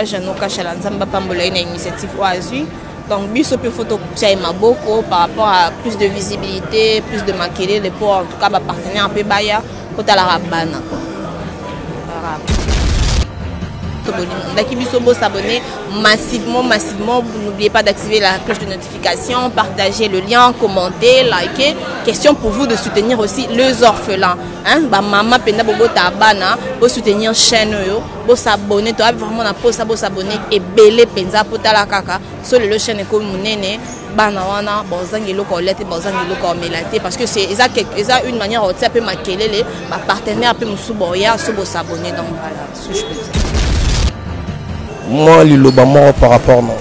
Janoka Chalanzamba Pambola une initiative oasu. Donc biso pe photo ma beaucoup par rapport à plus de visibilité, plus de maquiller les pour en tout cas partenaire un peu baya pour la rabana quoi. S'abonner massivement. N'oubliez pas d'activer la cloche de notification, partager le lien, commenter, liker. Question pour vous de soutenir aussi les orphelins. Hein? Maman penda bobo tabana, pour soutenir chaîne yo, pour s'abonner. Tu as vraiment la pause pour s'abonner et belé penza pour ta la kaka. Sur le chaîne comme munene. Banawana, bozangelo kolete, bozangelo komelate parce que c'est une manière de un peu maquiller les partenaires un peu musuboya, subo s'abonner donc voilà ce que je peux dire. Moi, le par rapport non.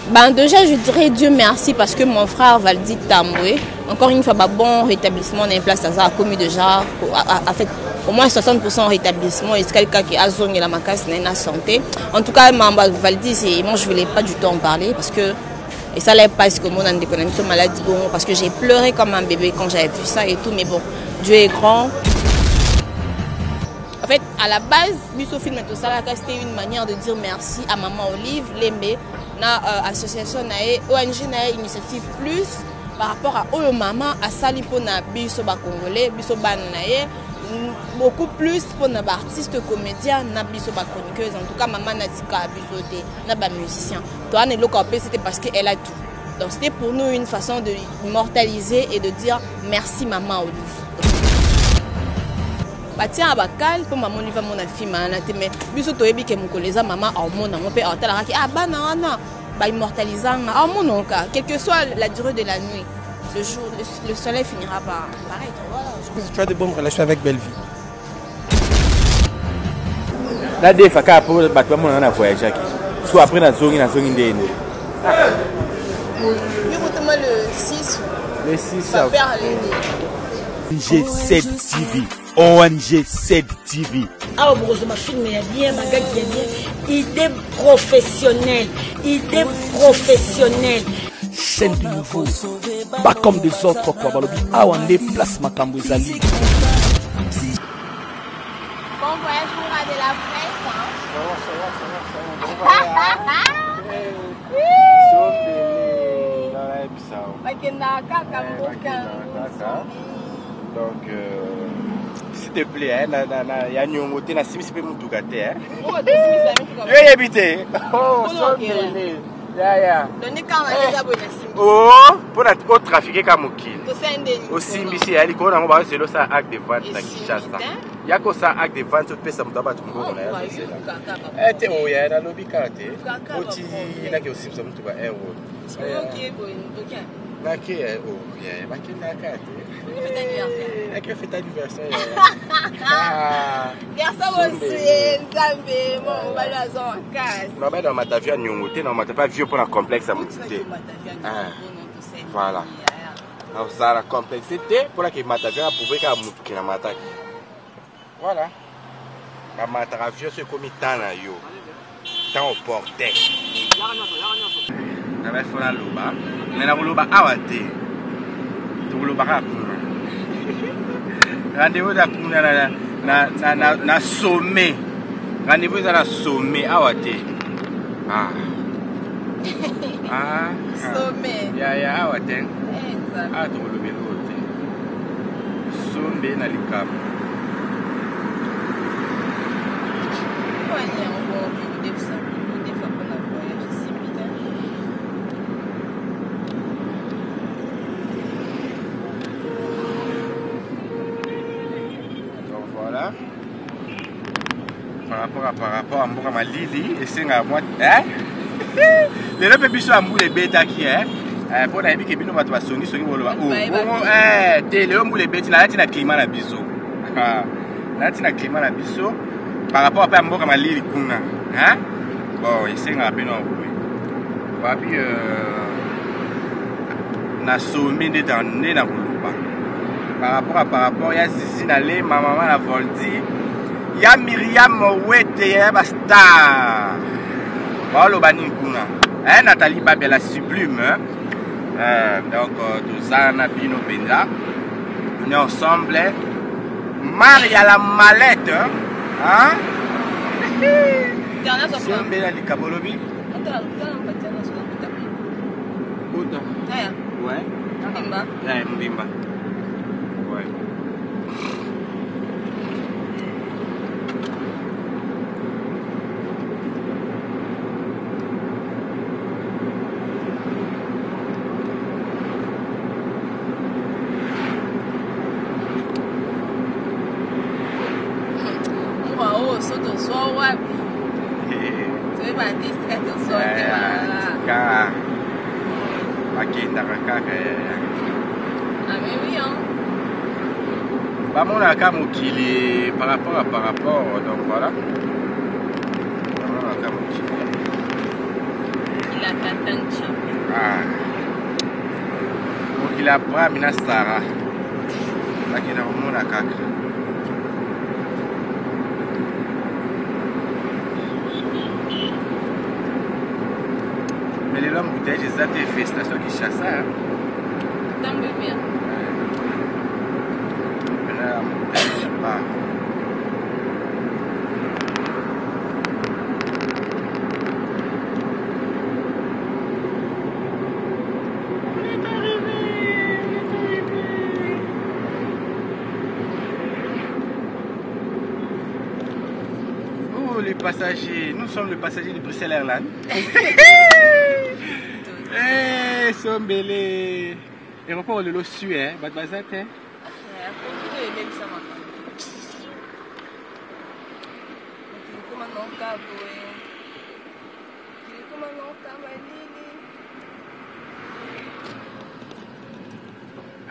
Ben déjà, je dirais Dieu merci parce que mon frère Valdi Tamboué, encore une fois, bon rétablissement, on a une place à commis déjà, en fait, au moins 60% rétablissement, et c'est quelqu'un qui a zone la macasse, la santé. En tout cas, Valdi, moi je ne voulais pas du tout en parler parce que, et ça n'est pas ce que moi, on a des maladie, bon, parce que j'ai pleuré comme un bébé quand j'avais vu ça et tout, mais bon, Dieu est grand. En fait, à la base, Bissofilm et tout ça, c'était une manière de dire merci à Maman Olive, Lembe, na association, ONG, na initiative plus par rapport à Oyo Maman, à Salipo, na Bissoba Congolais, Bissoba Naye, beaucoup plus pour nos artistes, comédiens, na Bissoba chroniqueuses. En tout cas, Maman Natika, Bissoté, na musicien. Toi, ne l'occuper, c'était parce qu'elle a tout. Donc, c'était pour nous une façon de immortaliser et de dire merci Maman Olive. Tiens à Bakal pour maman lui va mon fille mana mais biso to yebi ke mukoleza maman au monde mon père atala ki ah bana na ba immortalisant au monde quelle que soit la durée de la nuit le jour le soleil finira par paraître voilà. Tu as de bonnes relations avec Bellevue. La defa ka pour batwa mon na voyage aki soit après na zongi ndene le 6 le 6 G7 TV ONG 7 TV. Ah, bon, ma film est bien, ma gars est bien. Idée professionnelle. Chaîne du nouveau. Pas comme des autres, quoi. Ah, on est place Makambouizali. Bon voyage pour de la presse. Donc, s'il te plaît, il y a une montée, na simi c'est pas mon tout gâté, hein. Je vais habiter. Oh, ya. Oh, pour notre trafiquer comme kill. Aussi, monsieur, ali ko na mo ba c'est le ça acte de vente na Kinshasa. Ya ko ça acte de vente pesa mutaba tumbo na ya c'est là. Eh te o ya na lobby kate. Oti na ke aussi ça mutuba euro. Na ke o ya ba ke na kate. É que fête anniversaire. Garçon aussi, Nzambe, mon balazon en casse. Non, mais dans ma tavia nyongote, non, ma pas vieux pour la complexe à montiter. Voilà. Alors ça la complexité pour la que ma tavia a prouvé qu'à montiter na mataki. Voilà. La matavia c'est comme tant na yo. Tant au porté. Na va faire la loba. Mais na loba awate. Tu loba ka rendez-vous na sommet. Rendez-vous na sommet. Awate. Ah. Ah. Sommet. Ya awate. Ah, tu le belo. Sommet na likap. Par rapport à moi, ma Lili, et c'est à moi. Hein? Les deux pépiches sont à bout de bêta qui est. Pour la vie qui est bien, on va sonner, sonner, on va. Oh, télé, on bout de bêta, là, tu as climat la biseau. Là, tu as climat la biseau. Par rapport à moi, ma Lili, hein? Bon, et c'est à bien, on va. Puis, na sommet de dans le na par rapport, il y a Zizi Nalé, ma maman la Voldi. Il y a Myriam Ouete, Basta. Voilà, Nathalie Babel, la sublime. Donc, tout ça, on a Pino Benza. On est ensemble. Maria la mallette. Hein? Sombela likabolobi. Uta. Ouais. Mbimba. Ouais, Mbimba. Ouais. Par rapport, donc voilà. Il a pas Minastara. Là qui n'a vraiment la caca. Mais les hommes bouteilles, j'ai ça des félicitations qui chassent ça. Tant bien. Les passagers, nous sommes les passagers de Bruxelles Airlines. Eh, Sombele. Et on le l'ossu, hein, Badbazat, hein.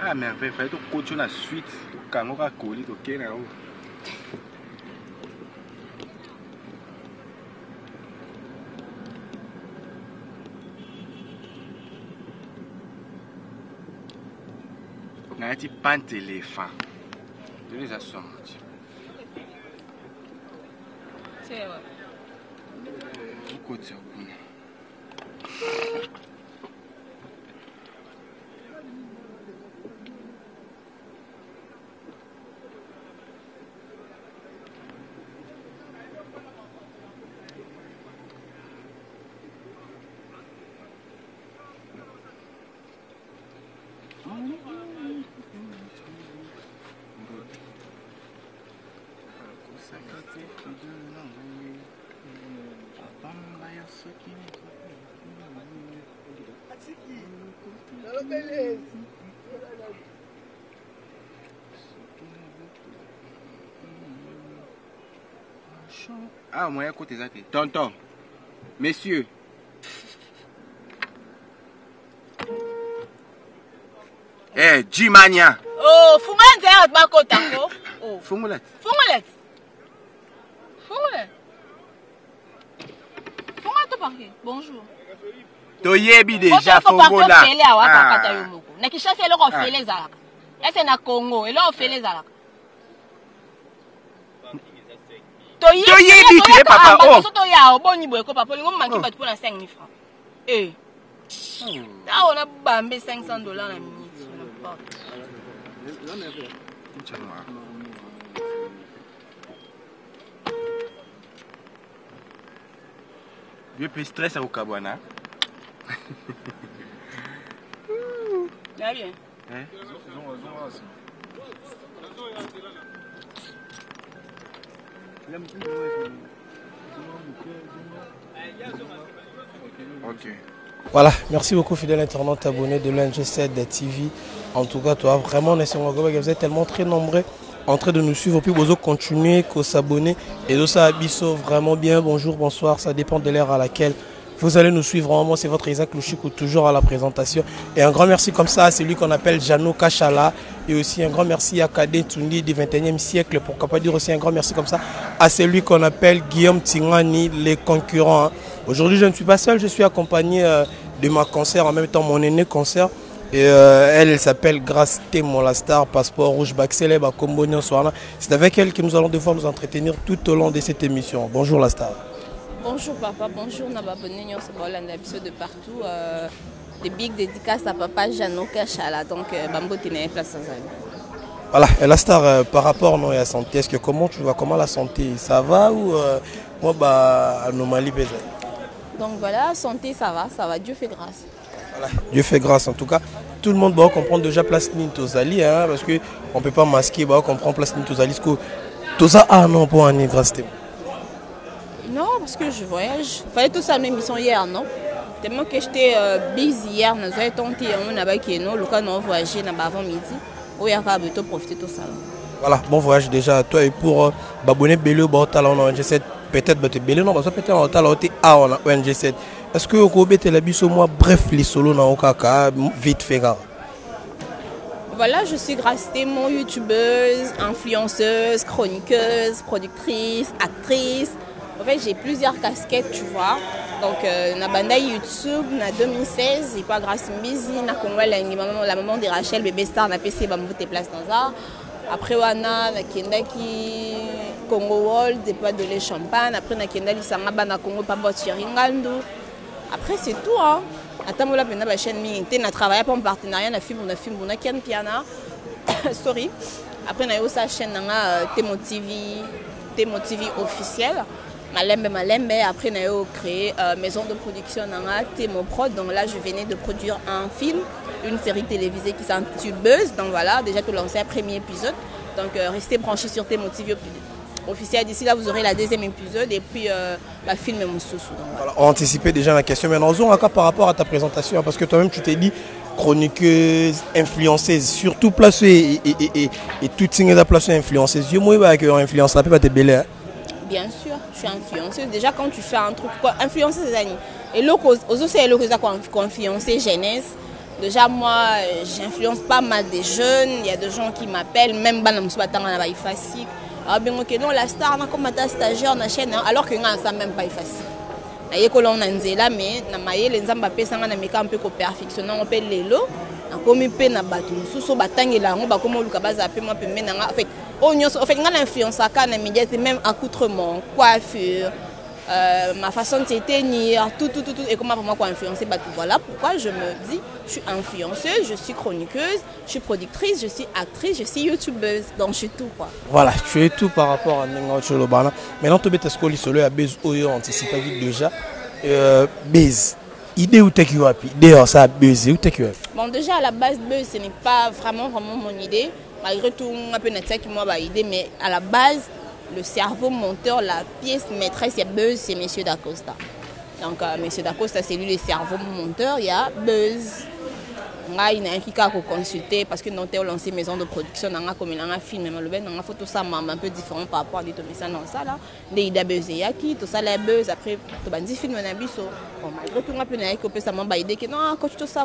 Ah, merveille, il fallait que tu continues la suite. Quand on va coller, ok, là. On a un petit pan téléphone. De les assurances. C'est vrai. Côté. Ah, moi, écoutez ça. Tonton, messieurs. Eh, Jimania. Oh, Fumane, c'est Bako Tako. Oh, Fumulet. Fumulet. Fumulet. Fumane, tu parles. Bonjour. Toyebi déjà Fongola. Nakisha c'est leur fait les Arabes. Et c'est na Congo et leur fait les Arabes. Toyebi tu es papa oh. Toya boni boy ko papa ngom manki bat pour la 5000 francs. Eh. Là on a bambé $500 la minute. Je peux stresser au Kabwana. Bien bien. Ok. Voilà, merci beaucoup fidèle internaute abonné de l'NG7 TV. En tout cas, toi vraiment, vous êtes tellement très nombreux en train de nous suivre. Puis vous continuez, qu'à s'abonner. Et ça abisso vraiment bien. Bonjour, bonsoir, ça dépend de l'heure à laquelle vous allez nous suivre. Vraiment, c'est votre Isaac Louchikou toujours à la présentation. Et un grand merci comme ça à celui qu'on appelle Jano Kachala. Et aussi un grand merci à Kadé Tundi du 21e siècle. Pourquoi pas dire aussi un grand merci comme ça à celui qu'on appelle Guillaume Tingani, les concurrents. Aujourd'hui, je ne suis pas seul, je suis accompagné de ma concert, en même temps mon aîné concert. Et elle s'appelle Grace Témo, la star, passeport rouge, bac célèbre, Combonian Soirna. C'est avec elle que nous allons devoir nous entretenir tout au long de cette émission. Bonjour la star. Bonjour papa, bonjour Nababone, de partout. Des big dédicaces à papa Jano Kachala. Donc, Bambo Téné, place à Voilà, et la star, par rapport à la santé, est-ce que comment tu vois, comment la santé, ça va ou moi, bah, anomalie peut-être? Donc voilà, santé, ça va, Dieu fait grâce. Voilà, Dieu fait grâce en tout cas. Tout le monde va comprendre déjà place Nintozali, hein, parce qu'on ne peut pas masquer, on comprend place Nintozali. Tout ça, ah non, pour en grâce. Non, parce que je voyage. Il fallait tout ça, même émission hier, non? Tellement que j'étais busy hier, nous avons tenté, on a voyagé avant midi. On a profiter de tout ça. Voilà, bon voyage déjà à toi et pour Baboné Belé, ONG7, peut-être Belé, non, peut-être on a ONG7. Est-ce que vous avez la biso moi, bref, les solos dans Okaka, vite fait, gars? Voilà, je suis mon youtubeuse, influenceuse, chroniqueuse, productrice, actrice. En fait, j'ai plusieurs casquettes, tu vois. Donc, na banda YouTube, na 2016, j'ai pas grâce Mbizi, na Congo, la maman de Rachel, bébé star, na PC, bambou tes places dans ça. Après, wana, na Kendaki, Congo World, des pas de lait champagne. Après, na Kendali, Sangaba, na Congo, pas boire Chiringando. Après, c'est tout, hein. Attends, là, la chaîne Minité, na travaillé pas en partenariat, na film, on a Ken Piana. Sorry. Après, na eu sa chaîne, na Temo TV officiel. Malembe. Après, on a créé maison de production Temo Prod. Donc là, je venais de produire un film, une série télévisée qui s'intitule Buzz. Donc voilà, déjà tout lancé un premier épisode. Donc restez branchés sur Temo TV officiel. D'ici là, vous aurez la deuxième épisode et puis la film est mon sous-sous. Voilà, on anticipait déjà la question. Maintenant, on a par rapport à ta présentation, parce que toi-même, tu t'es dit chroniqueuse, influenceuse, surtout placée et toutes ces placées influenceuses. Je me dis que l'influence, ça peut pas te bêler. Bien sûr, je suis influenceuse. Déjà, quand tu fais un truc, quoi, influencer des amis. Et là, c'est influencer jeunesse. Déjà, moi, j'influence pas mal des jeunes. Il y a des gens qui m'appellent, même Banam Soubatang, on a pas facile. Ah, bien, ok, non, la star, on a comme un stagiaire, on a chaîne, alors que ça même pas facile. Il y a des gens qui ont mais les Zambapé, ça a un peu perfectionné, on peut les lots. Comme pe na batu suso batangela ngo bakoma luka baza pe moi pembe na en fait on fait l'influence à kana médias même accoutrement coiffure ma façon de se tenir tout et comment vraiment quoi influencer batu. Voilà pourquoi je me dis je suis influenceuse, je suis chroniqueuse, je suis productrice, je suis actrice, je suis youtubeuse, donc je suis tout quoi. Voilà, tu es tout par rapport à Nenga Cholobana. Maintenant tu bête escoli solo à Bez Oyo anticipe déjà Bez. Idée ou t'es qui wapi? Idée ça buzz ou t'es qui wapi? Bon déjà à la base buzz ce n'est pas vraiment mon idée. Malgré tout on a peu qui moi bah idée mais à la base le cerveau monteur, la pièce maîtresse il y a buzz c'est Monsieur Dacosta. Donc Monsieur Dacosta c'est lui le cerveau monteur, il y a buzz. Il y a un qui a consulté parce que nous avons lancé une maison de production, nous avons comme un film, nous avons fait tout ça un peu différent par rapport à des ça dans ça là. Des buzz et tout ça la buzz après tout un film on a vu ça. Bon malgré tout on a pu naïque que ça m'a idée que non quand tout ça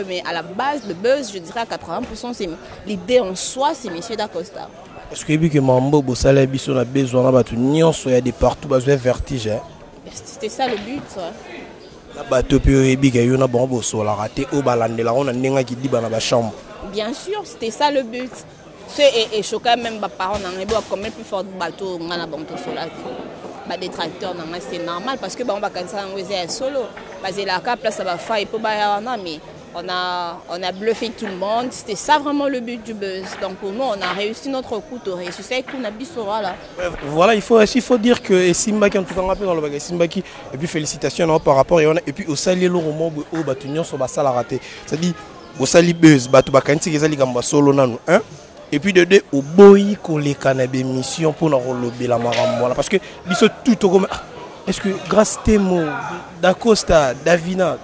mais à la base le buzz je dirais à 80% c'est l'idée en soi c'est Monsieur Dacosta. Est-ce que vu que Mambo Bossala Bisso a besoin de battre nion soit des partout besoin vertige. C'était ça le but. Bien sûr, c'était ça le but. Et choquant même les parents, comme le plus fort bateau, des tracteurs, c'est normal parce que on va cancer solo. Parce que la place ça va faire mais on a bluffé tout le monde. C'était ça vraiment le but du buzz. Donc pour nous, on a réussi notre coup de réussite avec une abissora là. Voilà, il faut dire que Simbaki en tout cas on dans le bagage Simbaki et puis félicitations par rapport et puis au sali le roman au batunion sur basa la raté. C'est-à-dire au sali buzz batu bakanti kezali gamba solo nanu hein. Et puis de deux au boy qu'on les cannabis mission pour nous relever la maram voilà parce que biso tout au est-ce que grâce Temo Dacosta Davina.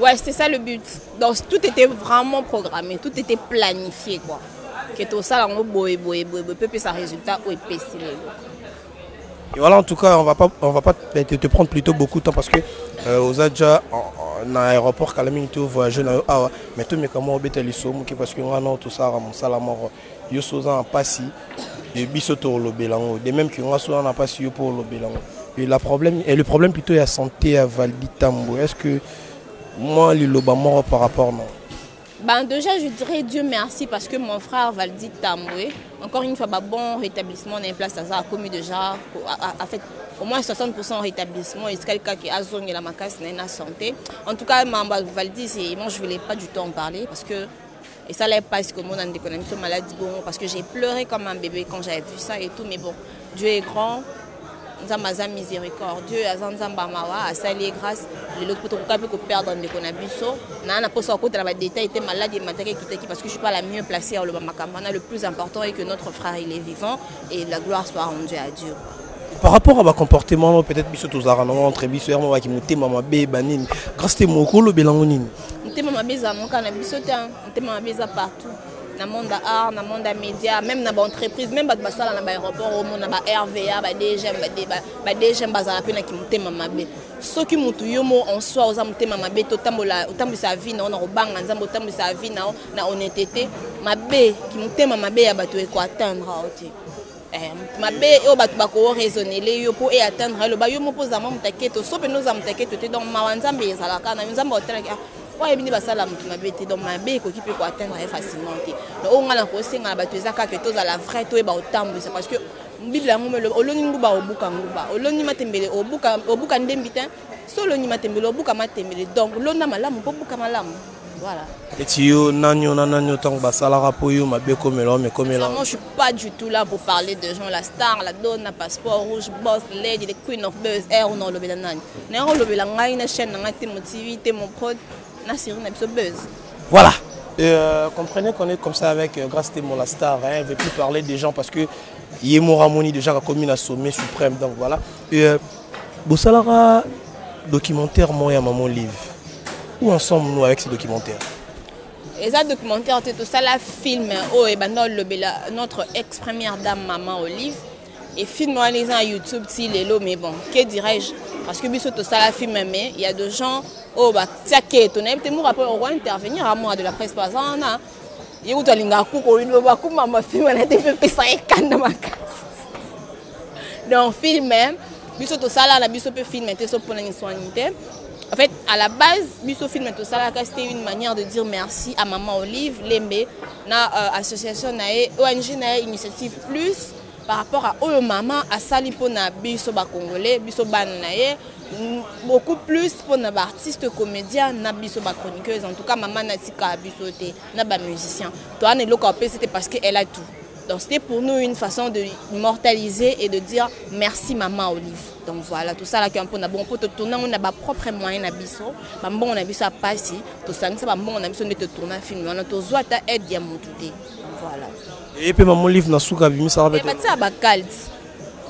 Ouais, c'était ça le but. Donc tout était vraiment programmé, tout était planifié quoi. Que tout ça là on boy peut ça résultat au épaissir. Et voilà en tout cas on va pas te prendre plutôt beaucoup de temps parce que aux déjà dans l'aéroport Kalamini tu voyager na ah mais tout mais comment obéter les sommes parce que on a tout ça mon salamor yo soza en passi et bisoto le belango de même que on a soza en passi pour le belango. Et le problème plutôt est à santé à Valdi Tambo. Est-ce que moi, mort par rapport non? Ben déjà, je dirais Dieu merci parce que mon frère Valdi Tamboué, encore une fois, bon rétablissement en place, ça a commis déjà, a fait au moins 60% rétablissement. Et c'est quelqu'un qui a zone la macasse, la santé. En tout cas, Valdi, moi je ne voulais pas du tout en parler parce que Et ça là pas comme on a des maladie bon parce que j'ai pleuré comme un bébé quand j'avais vu ça et tout, mais bon, Dieu est grand. Nzamba miséricordieux azanzamba mawa asali grâce les autres pour que perdre des konabiso na na poso côté la détail était malade et matériel parce que je suis pas la mieux placée à le makamana. Le plus important est que notre frère il est vivant et la gloire soit rendue à Dieu. Par rapport à ma comportement peut-être biso tozara non entre biso ya mwa ki mutema mabe banini grâce te mokolo belango nini mutema mabe za monka na biso te mutema mabe za partout na monde art na monde média même na ba entreprise même ba basala na ba aéroport au monde na ba RVA ba DGM bazala pe na ki mutema mabe soki mutu yomo en soi oza mutema mabe to tambola sa vie na ona robanga nzambo tambola sa vie na honnêteté mabe ki mutema mabe ya bato eko atteindre oti mabe o bato bako raisonner le yo po e atteindre le ba yo mo poza mo mutaketo so pe noza mutaketo te donc mawanzambe ezala kana nzambo otelaka ouais bini basala mutu mabe te donc mabe ko ki pe ko atteindre facilement te donc on ngala ko senga bato ezaka ke to za la vraie to e ba otambo c'est parce que bible ngome oloni nguba obuka nguba oloni matembele obuka ndembita solo ni matembele obuka matembele donc lona malamu po buka malamu. Voilà. Et tu nanyo tant basala rapoyo mabe komelo mais komelo. Moi je suis pas du tout là pour parler de gens la star, la donne, passeport rouge, boss lady, the queen of buzz, air non le belanani. Néro le belanga une chaîne na te motivité mon prod na série na buzz. Voilà. Comprenez qu'on est comme ça avec grâce à la star, hein, je ne vais plus parler des gens parce que Yemo Ramoni déjà a commis un sommet suprême donc voilà. Bosalara documentaire moi à maman livre. Où en sommes-nous avec ces documentaires? Et ça documentaire c'est tout ça la film notre ex-première dame maman Olive et film les gens YouTube si les lots mais bon que dirais-je parce que biso tout ça la film mais il y a des gens oh bah ça qui est étonné peut-être rapport on va intervenir à moi de la presse pas ça na il ou talinga ku ko une ba ku maman film na te fait ça et quand ma donc film même biso tout ça là la biso peut filmer te so pour une soignité. En fait, à la base, Biso Film tout ça, c'était une manière de dire merci à Maman Olive, Lembe, na association nae, ONG nae, Initiative Plus, par rapport à Oyo Maman, à Salipo na Biso ba Congolais, Biso ban nae, beaucoup plus pour na artistes comédiens, na Biso ba chroniqueuse, en tout cas Maman Natika Biso te, na ba musicien. Toi, ne l'occuper, c'était parce qu'elle a tout. Donc c'était pour nous une façon de immortaliser et de dire merci Maman Olive. Donc voilà, tout ça là qui est un peu bon pour te tourner, on a nos propres moyens à biso. Bon on a biso à passer, tout ça ça bon on a biso de te tourner un film. On a tous zoa ta aide bien montuté. Donc voilà. Et puis Maman Olive na souka bimi ça va. Batia bakal.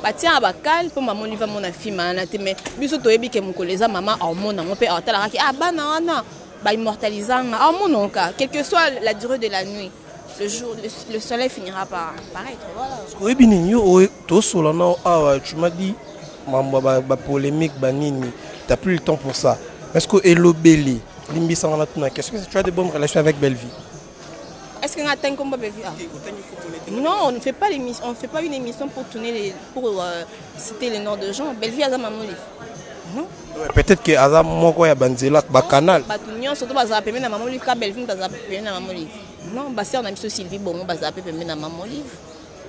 Batia bakal pour Maman Olive mon film na te mais biso to yebi ke mon koleza maman au monde mon père atala ki ah bana na ba immortalisant ah mon onka quelle que soit la durée de la nuit. Le jour, le soleil finira par paraître. Voilà. Oui, tu m'as dit, ma polémique, banini, tu n'as plus le temps pour ça. Est-ce que Hello Belly, qu'est-ce que tu as de bonnes relations avec Bellevue? Est-ce qu'on atteint comme Bellevue? Non, on ne fait pas l'émission, on ne fait pas une émission pour tourner pour citer les noms de gens. Bellevue a Maman Olive. Peut-être que Azam Moko ya Banzela canal. Surtout Bazar Pemé na Maman Olive, Bellevue Bazar Pemé na Maman Olive. Non, bah on a mis Sylvie Bongo, Bazar Pemé na Maman Olive.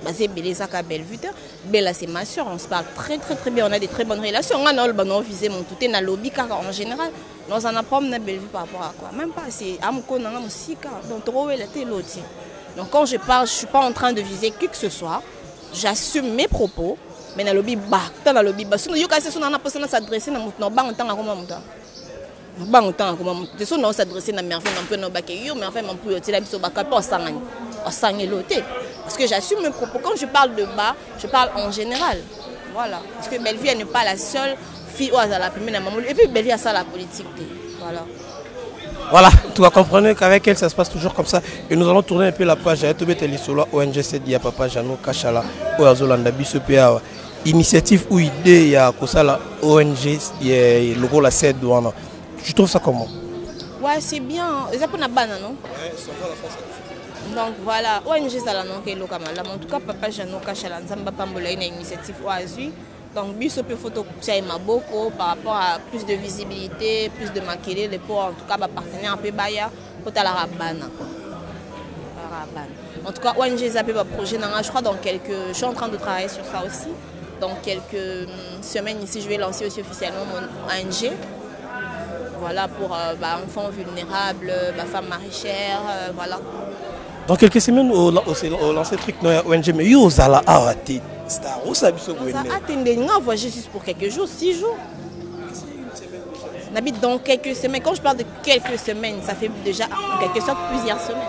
Basé Beleza ka Bellevue. Bella c'est ma soeur, on se parle très bien, on a des très bonnes relations. On a le bon visé mon tout est na lobby car en général, nous en apprenons na Bellevue par rapport à quoi? Même pas c'est amko na musika, donc trop la télé. Donc quand je parle, je suis pas en train de viser qui que ce soit. J'assume mes propos. Mais dans le lobby bas, dans le lobby bas, si nous avons personne s'adresser dans notre banc, on comment monter. Banc comment monter. Si nous s'adresser dans merveille, on peut nous baquer, mais enfin, on peut tirer la biso baka pour s'en loter. Parce que j'assume mes propos. Quand je parle de bas, je parle en général. Voilà. Parce que Bellevue n'est pas la seule fille où elle a la première maman. Et puis Bellevue a ça la politique. Voilà. Voilà, tu vas comprendre qu'avec elle, ça se passe toujours comme ça. Et nous allons tourner un peu la page. ONG Sedi Papa Jano Kachala, Oazolanda Bisopea. Initiative ou idée, il y a la ONG, le rôle à cette douane. Tu trouves ça comment? Ouais, c'est bien. C'est pour la banane, non? Ouais, ça va la France. Donc voilà, ONG Salano qui est local. En tout cas, Papa Jano Kachala, Nzamba Pambola, une initiative OASU. Donc, Biso peut photo beaucoup par rapport à plus de visibilité, plus de maquiller, les pour en tout cas, partenaire un peu baya pour la rabana. En tout cas, ONG Zapé va projet, je crois dans quelques. Je suis en train de travailler sur ça aussi. Dans quelques semaines ici, je vais lancer aussi officiellement mon ONG. Voilà pour enfants vulnérables, femmes maraîchères, voilà. Dans quelques semaines, au lancer truc non ONG, mais yo zala arrêté. Star, où ça biso gouverner? Attendez, on voyage juste pour quelques jours, 6 jours. On habite dans quelques semaines. Quand je parle de quelques semaines, ça fait déjà en quelque sorte plusieurs semaines.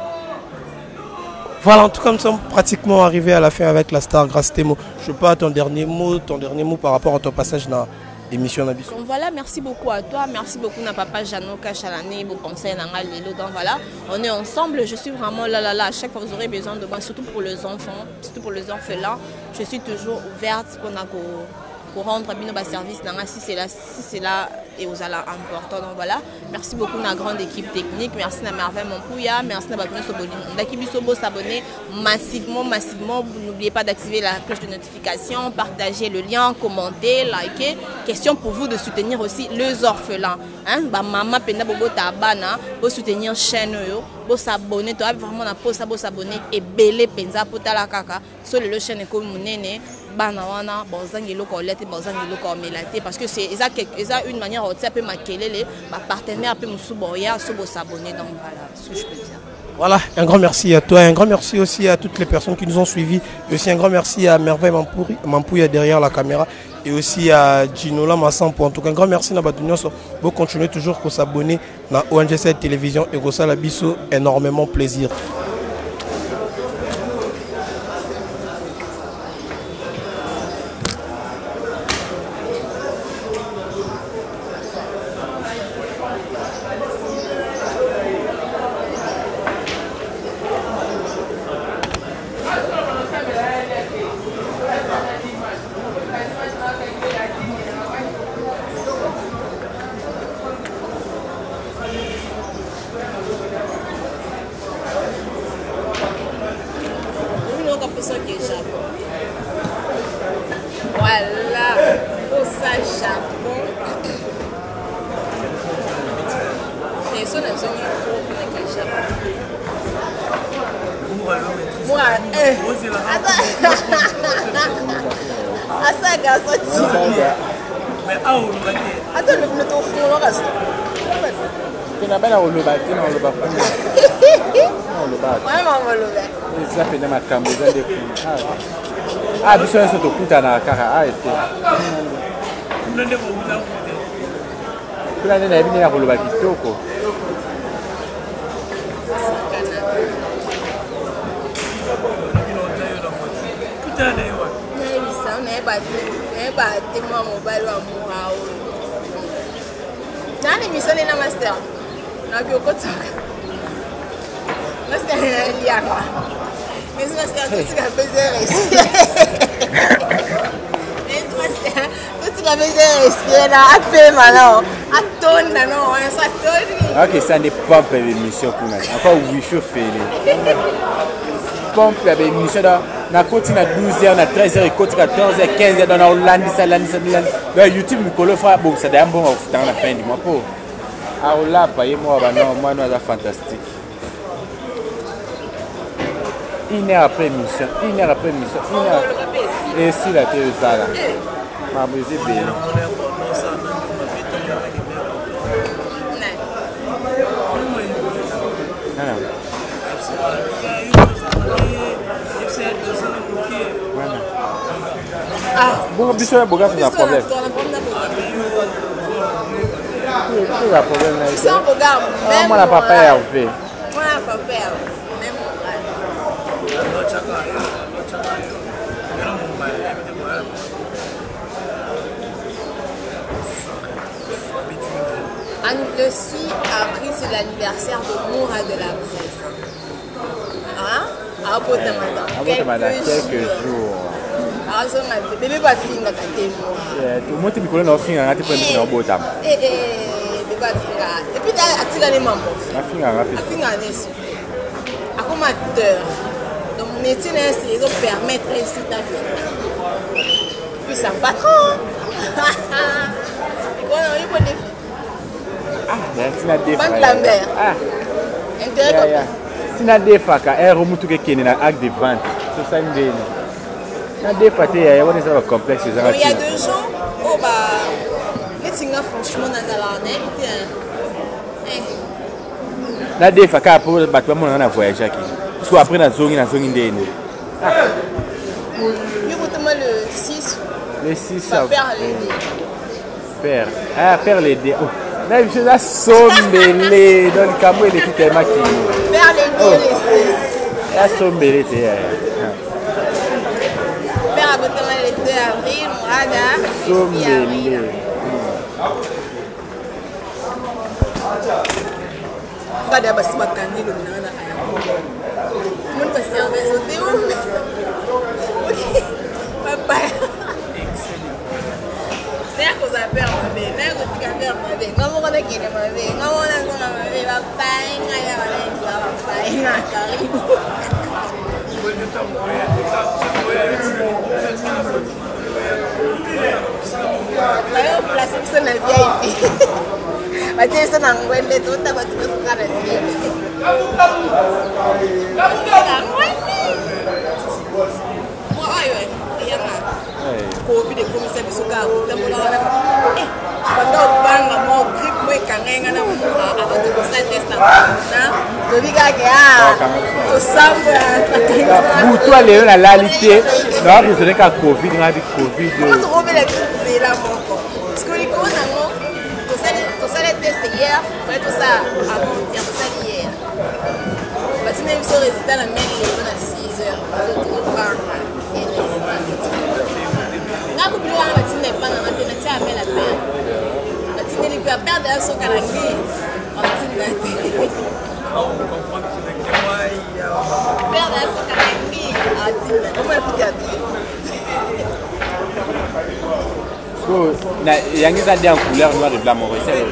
Voilà, en tout cas, nous sommes pratiquement arrivés à la fin avec la star grâce tes mots. Je sais pas ton dernier mot par rapport à ton passage dans l'émission Nabiso. Donc voilà, merci beaucoup à toi, merci beaucoup à papa Jano Kachalane, vous pensez à Lilo. Donc voilà, on est ensemble, je suis vraiment là. À chaque fois vous aurez besoin de moi, surtout pour les enfants, surtout pour les orphelins. Je suis toujours ouverte pour rendre un service si c'est là et aux ala important. Donc voilà, merci beaucoup à la grande équipe technique, merci à Merveille Mompouya, merci à Bakouna Soboli. Dakibisobo s'abonner massivement. N'oubliez pas d'activer la cloche de notification, partager le lien, commenter, liker. Question pour vous de soutenir aussi les orphelins. Maman Penda Bobo Tabana, pour soutenir chaîne, pour s'abonner, tu as vraiment la pause pour s'abonner et belé Penza pour la kaka sur le chaîne comme Mounene. Banawana, Bonzangelo Colette, Bonzangelo Cormelate, parce que c'est une manière de faire les partenaires peu Moussouboya, Sobo s'abonner. Donc voilà ce que je peux dire. Voilà, un grand merci à toi, un grand merci aussi à toutes les personnes qui nous ont suivis, et aussi un grand merci à Merveille Mampouya derrière la caméra, et aussi à Ginola Massampo. En tout cas, un grand merci à Batunyo. Vous continuez toujours à s'abonner à ONG7 Télévision et ça la biso énormément plaisir. Ah, biso nso tokutana kaka aete kuna nene yabine ya koloba kitoko nani misoni na master na kyokotoka master yaka mais master tu as besoin respirer tu as besoin respirer là après maintenant attendre non ça tourne OK ça n'est pas pour l'émission kuna encore oui chauffer pompe ya émission na koti na 12h na 13h et koti 14h 15h dans Hollande dans YouTube mikolo fra bon ça d'ailleurs bon dans la fin du mois pour Aola paye moi moi nous fantastique. Une heure après émission, et si la télé ça là ma musique bien bon biso boga c'est un problème c'est un problème là c'est un problème moi la papa est Hervé moi la papa même le 6 avril, c'est l'anniversaire de Moura de la presse. Hein? À Botamada. Quelques jours. Ah, ça m'a bébé va finir la catégorie. Tout le monde est en fin, on a été pris en Botam. Bébé va finir. Et puis, tu as les membres. La fin, on a fait. La fin, on a fait. Comme acteur. Donc, mon métier, c'est de permettre les sites à vie. Puis, ça va trop. Et quoi, on a eu pour des filles. Banque Lambert. Intérêt comme Sina defaka remutu ke kene na acte de vente. C'est ça ngene. Na defate ya wona ça complexe ça. Il y a 2 gens oh bah les singa franchement na zalane na defaka pour batwa mona na voyage aquí. Soit après la zone indéne. Le 6. Le 6 ça perd les dés. Père. Ah, perd les dés. Là, je suis sommé dans le camo et les petits tellement qui. Perd les dés, les 6. Là, sommé, t'es. Père a botté le 2 avril, Mourada. Sommé. Pas d'abord, c'est ma candide. Mon patient, mais c'est où? Papa. N'est-ce que ça perd ma vie? N'est-ce que tu as perdu ma vie? Comment on a gagné ma vie? Comment on a gagné ma vie? Papa, il y a un caribou. On place ça dans la vieille fille. Mathieu, ça n'a pas été tout à l'heure. Tu peux se faire Covid et commissaire de Soka, pour toi, Léon, la réalité, non, je ne qu'à Covid, on a dit Covid. Comment trouver les trucs là, mon corps? Parce que les cons, tout ça, les tests hier, tout ça avant, tout ça hier. Parce que même si on résiste à la même, on a 6 heures. Quand vous voulez avoir un matin, pas dans la tête, tu as mis la paix. La tête, il peut perdre un saut à la vie. On va dire la tête. Perdre un saut à la vie. Comment est-ce qu'il y a dit? Il y a une couleur noire de blanc, mon c'est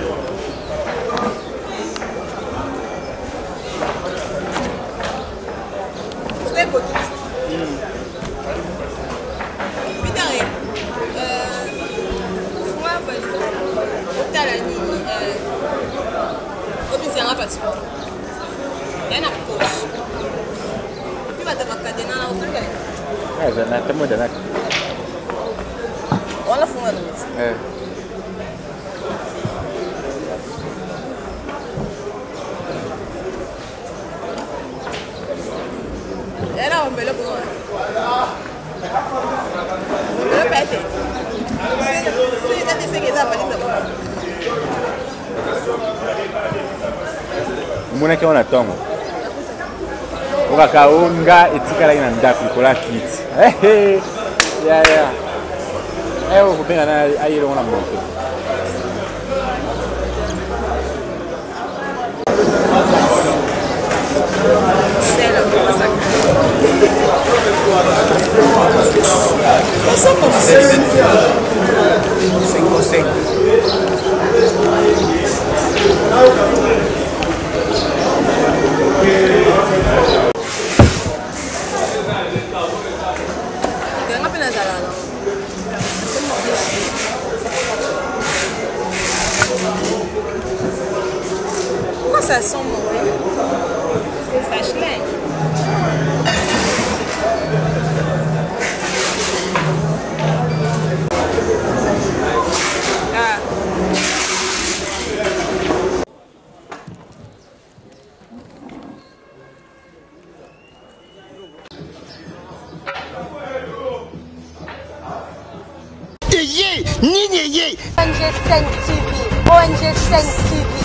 Wala funga dulu. Era un belo como. Belo pete. Sí, ya te sé que está palito. Muna ke ona tongo. Oka unga etikala ina ndaku kola kit. Ya. Eu vou pegar aí ele na moto. Sério, passa com você. 5. Pourquoi ça sent mauvais? Ça chlène. ONG 5 TV.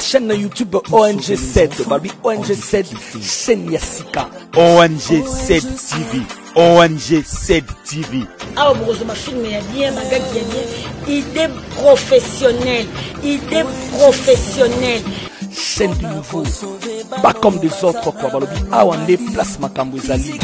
Chaîne YouTube ONG7, Babi ONG7, chaîne Yassika. ONG7 TV, ONG7 TV. Ah, bon, ma film est bien, ma gag est bien. Idée professionnelle. Chaîne du nouveau, pas comme des autres quoi, Balobi. Ah, on est place Makambouezali.